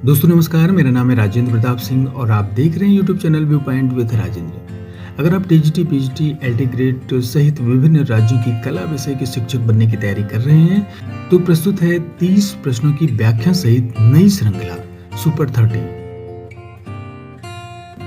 दोस्तों नमस्कार, मेरा नाम है राजेंद्र प्रताप सिंह और आप देख रहे हैं YouTube channel view point with Rajendra. अगर आप टीजीटी, पीजीटी, एलटी ग्रेड सहित विभिन्न राज्यों की कला विषय के शिक्षक बनने की तैयारी कर रहे हैं तो प्रस्तुत है 30 प्रश्नों की व्याख्या सहित नई श्रृंखला सुपर 30।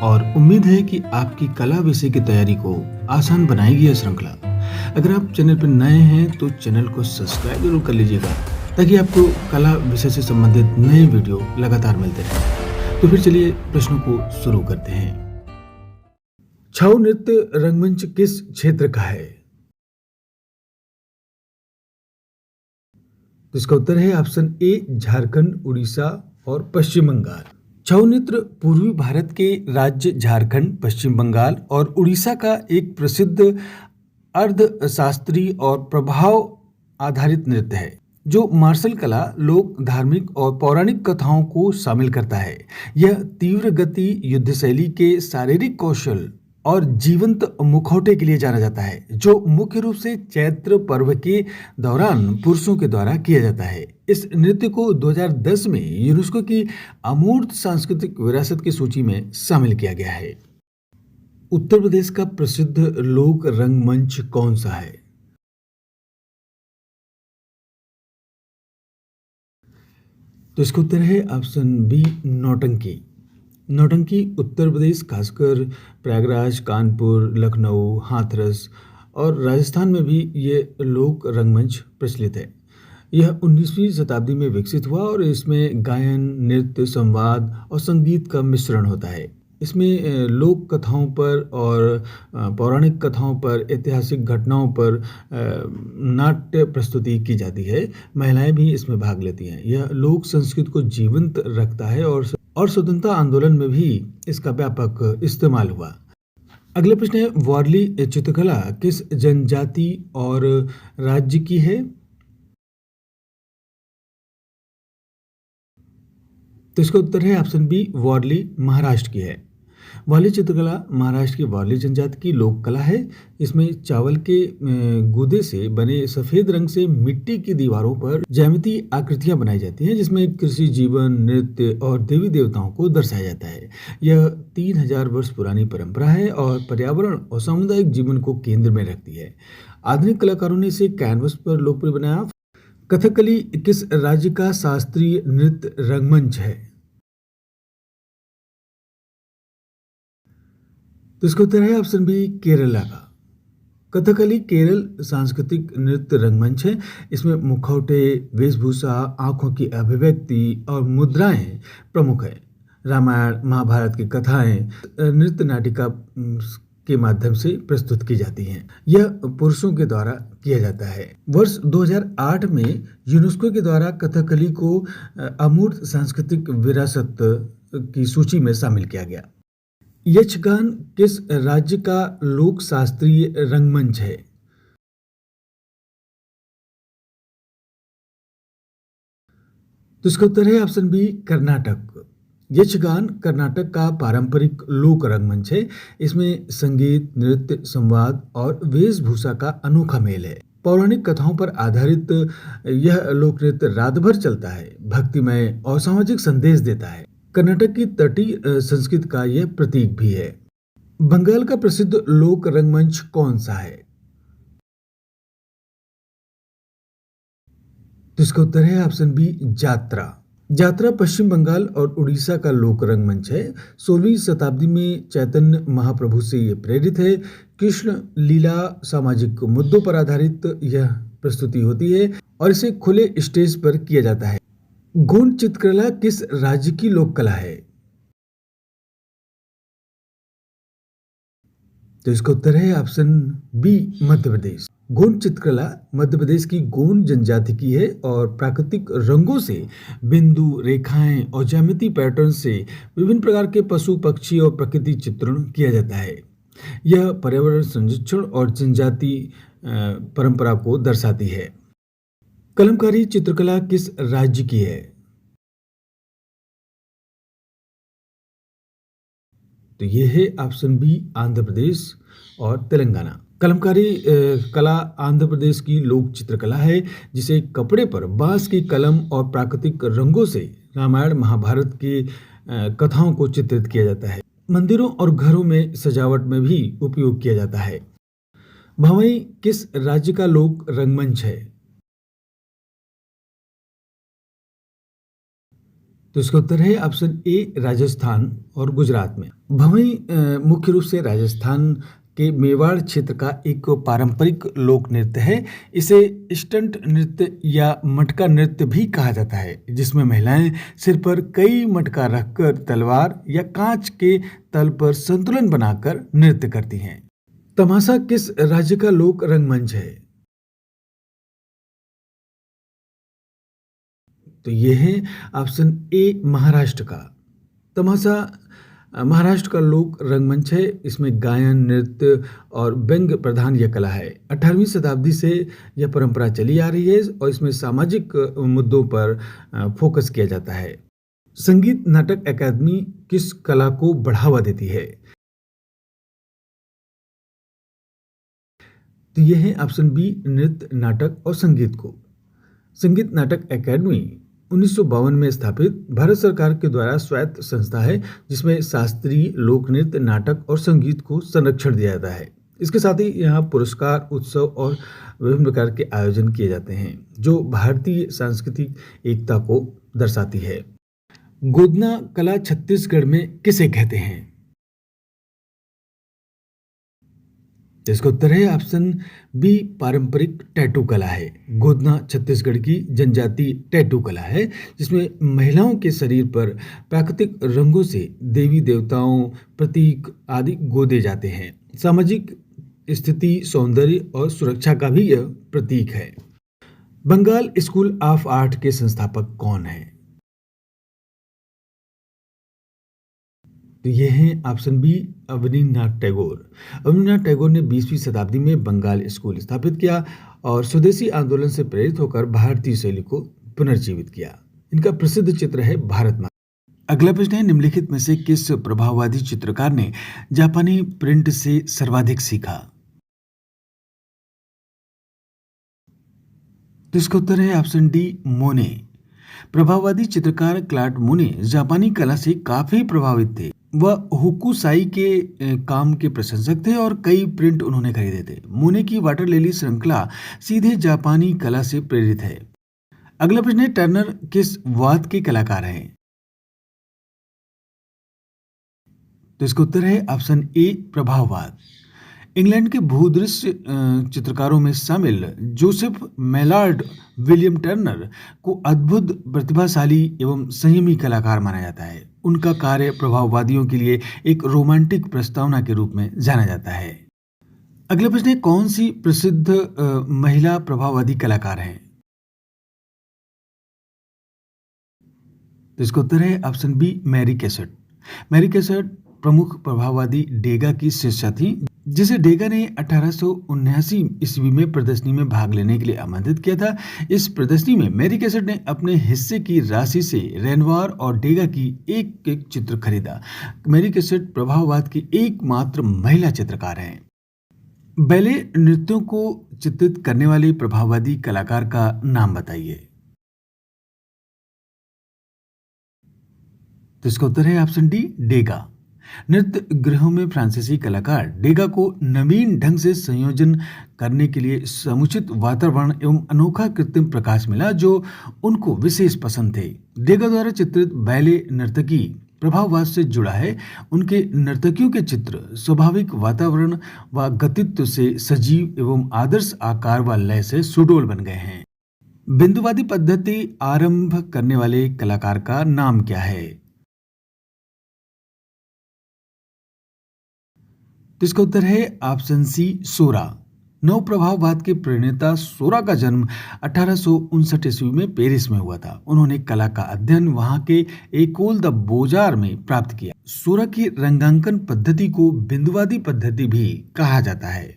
और उम्मीद है कि आपकी कला विषय की तैयारी को आसान बनाएगी यह श्रृंखला। अगर आप चैनल पर नए हैं तो चैनल को सब्सक्राइब जरूर कर लीजिएगा ताकि आपको कला विषय से संबंधित नए वीडियो लगातार मिलते रहें। तो फिर चलिए प्रश्नों को शुरू करते हैं। छऊ नृत्य रंगमंच किस क्षेत्र का है? तो इसका उत्तर है ऑप्शन ए झारखंड, उड़ीसा और पश्चिम बंगाल। छऊ नृत्य पूर्वी भारत के राज्य झारखंड, पश्चिम बंगाल और उड़ीसा का एक प्रसिद्ध अर्धशास्त्रीय और प्रभाव आधारित नृत्य है जो मार्शल कला, लोक, धार्मिक और पौराणिक कथाओं को शामिल करता है। यह तीव्र गति, युद्ध शैली के शारीरिक कौशल और जीवंत मुखौटे के लिए जाना जाता है जो मुख्य रूप से चैत्र पर्व के दौरान पुरुषों के द्वारा किया जाता है। इस नृत्य को 2010 में यूनेस्को की अमूर्त सांस्कृतिक विरासत की सूची में शामिल किया गया है। उत्तर प्रदेश का प्रसिद्ध लोक रंगमंच कौन सा है? तो इसका उत्तर है ऑप्शन बी नौटंकी। नौटंकी उत्तर प्रदेश, खासकर प्रयागराज, कानपुर, लखनऊ, हाथरस और राजस्थान में भी ये लोक रंगमंच प्रचलित है। यह 19वीं शताब्दी में विकसित हुआ और इसमें गायन, नृत्य, संवाद और संगीत का मिश्रण होता है। इसमें लोक कथाओं पर और पौराणिक कथाओं पर, ऐतिहासिक घटनाओं पर नाट्य प्रस्तुति की जाती है। महिलाएं भी इसमें भाग लेती हैं। यह लोक संस्कृति को जीवंत रखता है और स्वतंत्रता आंदोलन में भी इसका व्यापक इस्तेमाल हुआ। अगला प्रश्न है, वारली चित्रकला किस जनजाति और राज्य की है? तो इसका उत्तर है ऑप्शन बी वारली महाराष्ट्र की है। वारली चित्रकला महाराष्ट्र की वारली जनजाति की लोक कला है। इसमें चावल के गूदे से बने सफेद रंग से मिट्टी की दीवारों पर ज्यामितीय आकृतियां बनाई जाती हैं जिसमें कृषि, जीवन, नृत्य और देवी देवताओं को दर्शाया जाता है। यह 3000 वर्ष पुरानी परंपरा है और पर्यावरण और सामुदायिक जीवन को केंद्र में रखती है। आधुनिक कलाकारों ने इसे कैनवस पर लोकप्रिय बनाया। कथकली किस राज्य का शास्त्रीय नृत्य रंगमंच है? तो इसका उत्तर है ऑप्शन बी केरला का। कथकली केरल सांस्कृतिक नृत्य रंगमंच है। इसमें मुखौटे, वेशभूषा, आंखों की अभिव्यक्ति और मुद्राएं प्रमुख है। रामायण, महाभारत की कथाएं नृत्य नाटिका के माध्यम से प्रस्तुत की जाती हैं। यह पुरुषों के द्वारा किया जाता है। वर्ष 2008 में यूनेस्को के द्वारा कथकली को अमूर्त सांस्कृतिक विरासत की सूची में शामिल किया गया। यक्षगान किस राज्य का लोक शास्त्रीय रंगमंच है? तो इसका उत्तर है ऑप्शन बी कर्नाटक। यक्षगान कर्नाटक का पारंपरिक लोक रंगमंच है। इसमें संगीत, नृत्य, संवाद और वेशभूषा का अनोखा मेल है। पौराणिक कथाओं पर आधारित यह लोक नृत्य रात भर चलता है, भक्तिमय और सामाजिक संदेश देता है। कर्नाटक की तटीय संस्कृति का यह प्रतीक भी है। बंगाल का प्रसिद्ध लोक रंगमंच कौन सा है? तो इसका उत्तर है ऑप्शन बी जात्रा। जात्रा पश्चिम बंगाल और उड़ीसा का लोक रंगमंच है। 16वीं शताब्दी में चैतन्य महाप्रभु से यह प्रेरित है। कृष्ण लीला, सामाजिक मुद्दों पर आधारित यह प्रस्तुति होती है और इसे खुले स्टेज पर किया जाता है। गोंड चित्रकला किस राज्य की लोक कला है? तो इसका उत्तर है ऑप्शन बी मध्य प्रदेश। गोंड चित्रकला मध्य प्रदेश की गोंड जनजाति की है और प्राकृतिक रंगों से, बिंदु, रेखाएं और ज्यामिति पैटर्न से विभिन्न प्रकार के पशु, पक्षी और प्रकृति चित्रण किया जाता है। यह पर्यावरण संरक्षण और जनजाति परंपरा को दर्शाती है। कलमकारी चित्रकला किस राज्य की है? तो ये है ऑप्शन बी आंध्र प्रदेश और तेलंगाना। कलमकारी कला आंध्र प्रदेश की लोक चित्रकला है जिसे कपड़े पर बांस की कलम और प्राकृतिक रंगों से रामायण महाभारत की कथाओं को चित्रित किया जाता है। मंदिरों और घरों में सजावट में भी उपयोग किया जाता है। भंवई किस राज्य का लोक रंगमंच है? तो इसका उत्तर है ऑप्शन ए राजस्थान और गुजरात में। भंवई मुख्य रूप से राजस्थान के मेवाड़ क्षेत्र का एक पारंपरिक लोक नृत्य है। इसे स्टंट नृत्य या मटका नृत्य भी कहा जाता है, जिसमें महिलाएं सिर पर कई मटका रखकर तलवार या कांच के तल पर संतुलन बनाकर नृत्य करती हैं। तमाशा किस राज्य का लोक रंगमंच है? तो ये है ऑप्शन ए महाराष्ट्र का। तमाशा महाराष्ट्र का लोक रंगमंच है। इसमें गायन, नृत्य और व्यंग्य प्रधान यह कला है। 18वीं शताब्दी से यह परंपरा चली आ रही है और इसमें सामाजिक मुद्दों पर फोकस किया जाता है। संगीत नाटक अकादमी किस कला को बढ़ावा देती है? तो यह है ऑप्शन बी नृत्य, नाटक और संगीत को। संगीत नाटक अकादमी 1952 में स्थापित भारत सरकार के द्वारा स्वायत्त संस्था है, जिसमें शास्त्रीय लोक नृत्य, नाटक और संगीत को संरक्षण दिया जाता है। इसके साथ ही यहाँ पुरस्कार, उत्सव और विभिन्न प्रकार के आयोजन किए जाते हैं, जो भारतीय सांस्कृतिक एकता को दर्शाती है। गोदना कला छत्तीसगढ़ में किसे कहते हैं? तो इसका उत्तर है ऑप्शन बी पारंपरिक टैटू कला है। गोदना छत्तीसगढ़ की जनजातीय टैटू कला है, जिसमें महिलाओं के शरीर पर प्राकृतिक रंगों से देवी देवताओं, प्रतीक आदि गोदे जाते हैं। सामाजिक स्थिति, सौंदर्य और सुरक्षा का भी यह प्रतीक है। बंगाल स्कूल ऑफ आर्ट के संस्थापक कौन है? तो ये हैं ऑप्शन बी अवनीनाथ टैगोर। अवनीनाथ टैगोर ने 20वीं शताब्दी में बंगाल स्कूल स्थापित किया और स्वदेशी आंदोलन से प्रेरित होकर भारतीय शैली को पुनर्जीवित किया। इनका प्रसिद्ध चित्र है भारत माता। अगला प्रश्न है, निम्नलिखित में से किस प्रभाववादी चित्रकार ने जापानी प्रिंट से सर्वाधिक सीखा? तो इसका उत्तर है ऑप्शन डी मोने। प्रभाववादी चित्रकार क्लॉड मोने जापानी कला से काफी प्रभावित थे। वह होकुसाई के काम के प्रशंसक थे और कई प्रिंट उन्होंने खरीदे थे। मोने की वाटर लिली श्रृंखला सीधे जापानी कला से प्रेरित है। अगला प्रश्न है, टर्नर किस वाद के कलाकार हैं? तो इसका उत्तर है ऑप्शन ए प्रभाववाद। इंग्लैंड के भूदृश्य चित्रकारों में शामिल जोसेफ मेलार्ड विलियम टर्नर को अद्भुत, प्रतिभाशाली एवं संयमी कलाकार माना जाता है। उनका कार्य प्रभाववादियों के लिए एक रोमांटिक प्रस्तावना के रूप में जाना जाता है। अगला प्रश्न है, कौन सी प्रसिद्ध महिला प्रभाववादी कलाकार हैं? तो इसका उत्तर है option B Mary Cassatt. Mary Cassatt प्रमुख प्रभाववादी डेगा की शिष्या थी, जिसे डेगा ने 1879 ईस्वी में प्रदर्शनी में भाग लेने के लिए आमंत्रित किया था। इस प्रदर्शनी में मैरी कैसेट ने अपने हिस्से की राशि से रेनवार और डेगा की एक एक चित्र खरीदा। मैरी कैसेट प्रभाववाद की एकमात्र महिला चित्रकार हैं। बैले नृत्यों को चित्रित करने वाले प्रभाववादी कलाकार का नाम बताइए। तो इसका उत्तर है ऑप्शन डी डेगा। नृत्य गृहों में फ्रांसीसी कलाकार डेगा को नवीन ढंग से संयोजन करने के लिए समुचित वातावरण एवं अनोखा कृत्रिम प्रकाश मिला, जो उनको विशेष पसंद थे। डेगा द्वारा चित्रित बैले नर्तकी प्रभाववाद से जुड़ा है। उनके नर्तकियों के चित्र स्वाभाविक वातावरण व गतित्व से सजीव एवं आदर्श आकार व लय से सुडौल बन गए हैं। बिंदुवादी पद्धति आरंभ करने वाले कलाकार का नाम क्या है? तो इसका उत्तर है ऑप्शन सी सोरा। नव प्रभाववाद के प्रणेता सोरा का जन्म 1859 ईस्वी में पेरिस में हुआ था। उन्होंने कला का अध्ययन वहां के एकोल द बोजार में प्राप्त किया। सोरा की रंगांकन पद्धति को बिंदुवादी पद्धति भी कहा जाता है।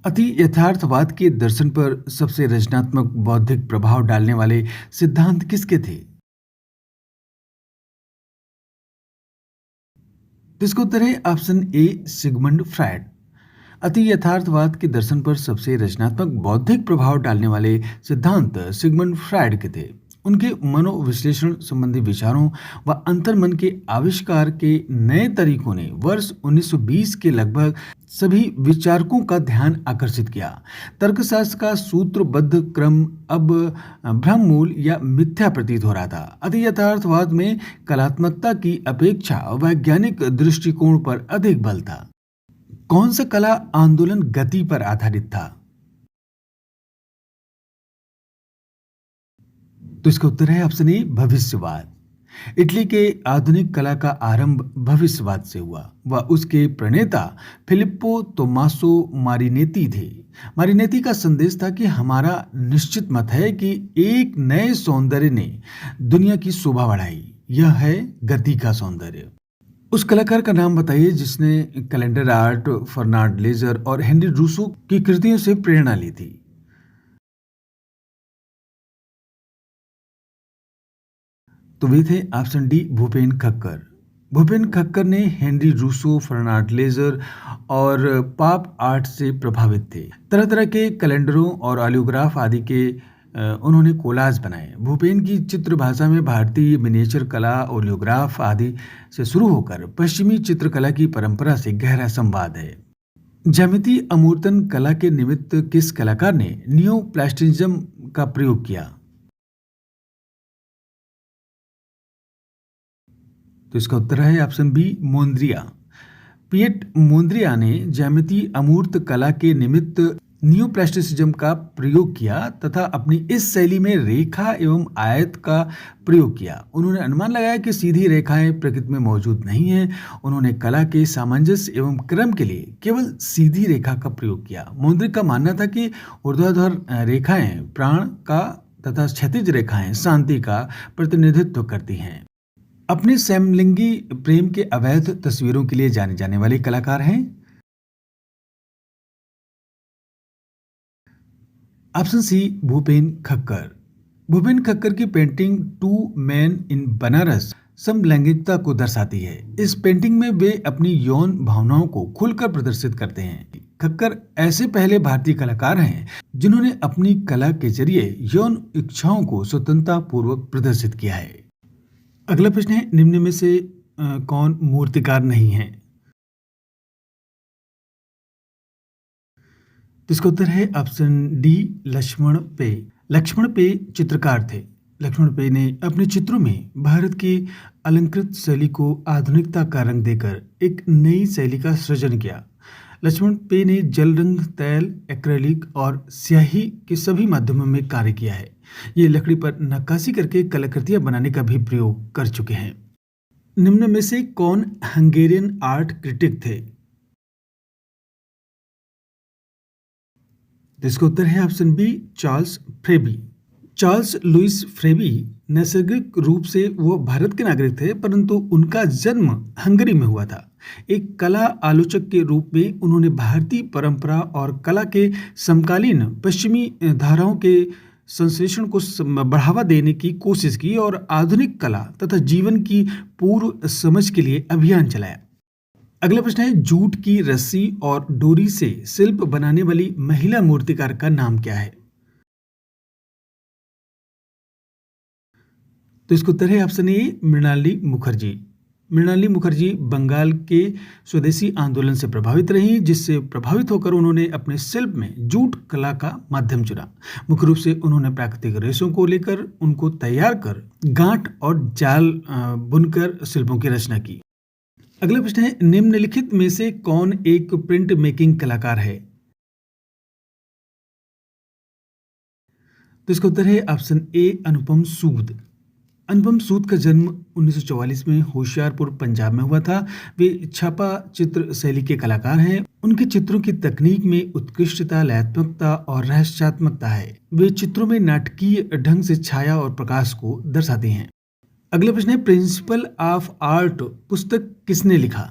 अति यथार्थवाद के दर्शन पर सबसे रचनात्मक बौद्धिक प्रभाव डालने वाले सिद्धांत किसके थे? तो इसका उत्तर है ऑप्शन ए सिगमंड फ्रायड। अति यथार्थवाद के दर्शन पर सबसे रचनात्मक बौद्धिक प्रभाव डालने वाले सिद्धांत सिगमंड फ्रायड के थे। उनके मनोविश्लेषण संबंधी विचारों व अंतर्मन के आविष्कार के नए तरीकों ने वर्ष 1920 के लगभग सभी विचारकों का ध्यान आकर्षित किया। तर्कशास्त्र का सूत्रबद्ध क्रम अब भ्रममूल या मिथ्या प्रतीत हो रहा था। अति यथार्थवाद में कलात्मकता की अपेक्षा वैज्ञानिक दृष्टिकोण पर अधिक बल था। कौन सा कला आंदोलन गति पर आधारित था? तो इसका उत्तर है ऑप्शन ए, भविष्यवाद। इटली के आधुनिक कला का आरंभ भविष्यवाद से हुआ। वह उसके प्रणेता फिलिप्पो तोमासो मारिनेती थे। मारिनेती का संदेश था कि हमारा निश्चित मत है कि एक नए सौंदर्य ने दुनिया की शोभा बढ़ाई। यह है गति का सौंदर्य। उस कलाकार का नाम बताइए जिसने कैलेंडर आर्ट, फर्नांड लेजर और हेनरी रूसो की कृतियों से प्रेरणा ली थी। तो वे थे ऑप्शन डी, भूपेन खक्कर। भूपेन खक्कर ने हेनरी रूसो, फर्नांड लेजर और पॉप आर्ट से प्रभावित थे। तरह तरह के कैलेंडरों और ऑलियोग्राफ आदि के उन्होंने कोलाज बनाए। भूपेन की चित्र भाषा में भारतीय मिनिएचर कला, ओलियोग्राफ आदि से शुरू होकर पश्चिमी चित्रकला की परंपरा से गहरा संवाद है। ज्यामिति अमूर्तन कला के निमित्त किस कलाकार ने नियो प्लास्टिसिज्म का प्रयोग किया? तो इसका उत्तर है ऑप्शन बी, मोन्द्रिया। पिएट मोन्द्रिया ने ज्यामिति अमूर्त कला के निमित्त नियोप्लास्टिसिज्म का प्रयोग किया तथा अपनी इस शैली में रेखा एवं आयत का प्रयोग किया। उन्होंने अनुमान लगाया कि सीधी रेखाएं प्रकृति में मौजूद नहीं हैं। उन्होंने कला के सामंजस्य एवं क्रम के लिए केवल सीधी रेखा का प्रयोग किया। मोन्द्रिक का मानना था कि ऊर्ध्वाधर रेखाएं प्राण का तथा क्षैतिज रेखाएं शांति का प्रतिनिधित्व करती हैं। अपने समलिंगी प्रेम के अवैध तस्वीरों के लिए जाने जाने वाले कलाकार हैं। Option C, Bhupen Khakhar. भूपेन खक्कर की painting two man in Banaras समलैंगिकता को दर्शाती है। इस पेंटिंग में वे अपनी यौन भावनाओं को खुलकर प्रदर्शित करते हैं। खक्कर ऐसे पहले भारतीय कलाकार हैं जिन्होंने अपनी कला के जरिए यौन इच्छाओं को स्वतंत्रता पूर्वक प्रदर्शित किया है। अगला प्रश्न है, निम्न में से कौन मूर्तिकार नहीं है? तो इसका उत्तर है ऑप्शन डी, लक्ष्मण पे। लक्ष्मण पे चित्रकार थे। लक्ष्मण पे ने अपने चित्रों में भारत की अलंकृत शैली को आधुनिकता का रंग देकर एक नई शैली का सृजन किया। लक्ष्मण पे ने जल रंग, तैल, एक्रेलिक और स्याही के सभी माध्यमों में कार्य किया है। ये लकड़ी पर नक्काशी करके कलाकृतियां बनाने का भी प्रयोग कर चुके हैं। निम्न में से कौन हंगेरियन आर्ट क्रिटिक थे? तो इसका उत्तर है option B, Charles Fabri. Charles Louis Fabri नैसर्गिक रूप से वो भारत के नागरिक थे, परंतु उनका जन्म हंगरी में हुआ था। एक कला आलोचक के रूप में उन्होंने भारतीय परंपरा और कला के समकालीन पश्चिमी धाराओं के संश्लेषण को बढ़ावा देने की कोशिश की और आधुनिक कला तथा जीवन की पूर्व समझ के लिए अभियान चलाया। अगला प्रश्न है, जूट की रस्सी और डोरी से शिल्प बनाने वाली महिला मूर्तिकार का नाम क्या है? तो इसका उत्तर है ऑप्शन ए, मृणाली मुखर्जी। मृणाली मुखर्जी बंगाल के स्वदेशी आंदोलन से प्रभावित रहीं, जिससे प्रभावित होकर उन्होंने अपने शिल्प में जूट कला का माध्यम चुना। मुख्य रूप से उन्होंने प्राकृतिक रेशों को लेकर उनको तैयार कर गांठ और जाल बुनकर शिल्पों की रचना की। अगला प्रश्न है, निम्नलिखित में से कौन एक प्रिंट मेकिंग कलाकार है? तो इसका उत्तर है ऑप्शन ए, अनुपम सूद। अनुपम सूद का जन्म 1944 में होशियारपुर, पंजाब में हुआ था। वे छापा चित्र शैली के कलाकार हैं। उनके चित्रों की तकनीक में उत्कृष्टता, लयात्मकता और रहस्यात्मकता है। वे चित्रों में नाटकीय ढंग से छाया और प्रकाश को दर्शाते हैं। अगला प्रश्न है, प्रिंसिपल ऑफ आर्ट पुस्तक किसने लिखा?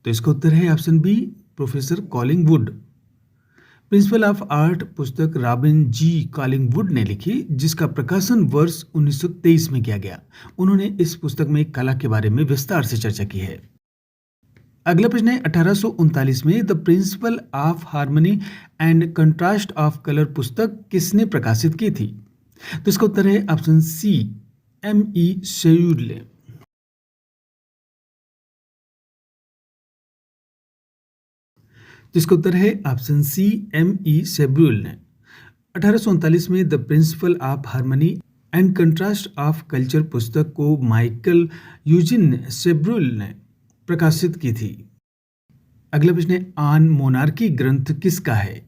तो इसका उत्तर है option B, professor Collingwood. Principle of art पुस्तक रॉबिन जी कॉलिंगवुड ने लिखी, जिसका प्रकाशन वर्ष 1923 में किया गया। उन्होंने इस पुस्तक में कला के बारे में विस्तार से चर्चा की है। अगला प्रश्न है 1839 में the principle of harmony and contrast of colour पुस्तक किसने प्रकाशित की थी? तो इसका उत्तर है option C, M E Chevreul. तो इसका उत्तर है option C, M E Chevreul ने 1839 में the principle of harmony and contrast of culture पुस्तक को माइकल यूजिन शेब्रुल ने प्रकाशित की थी। अगला प्रश्न है ऑन मोनार्की ग्रंथ किसका है?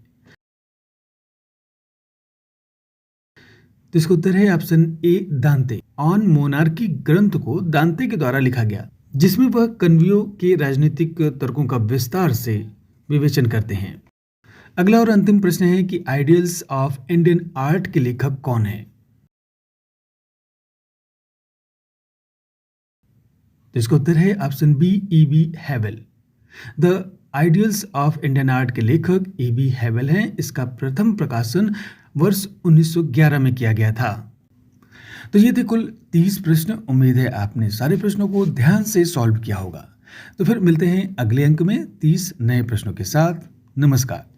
तो इसका उत्तर है ऑप्शन ए, दांते। ऑन मोनार्की ग्रंथ को दांते के द्वारा लिखा गया, जिसमें वह कन्वियो के राजनीतिक तर्कों का विस्तार से विवेचन करते हैं। अगला और अंतिम प्रश्न है कि आइडियल्स ऑफ इंडियन आर्ट के लेखक कौन है? तो इसका उत्तर है option B, E B Havell. The ideals of Indian art के लेखक ई बी हैवेल हैं। इसका प्रथम प्रकाशन वर्ष 1911 में किया गया था। तो ये थे कुल 30 प्रश्न। उम्मीद है आपने सारे प्रश्नों को ध्यान से सॉल्व किया होगा। तो फिर मिलते हैं अगले अंक में 30 नए प्रश्नों के साथ। नमस्कार।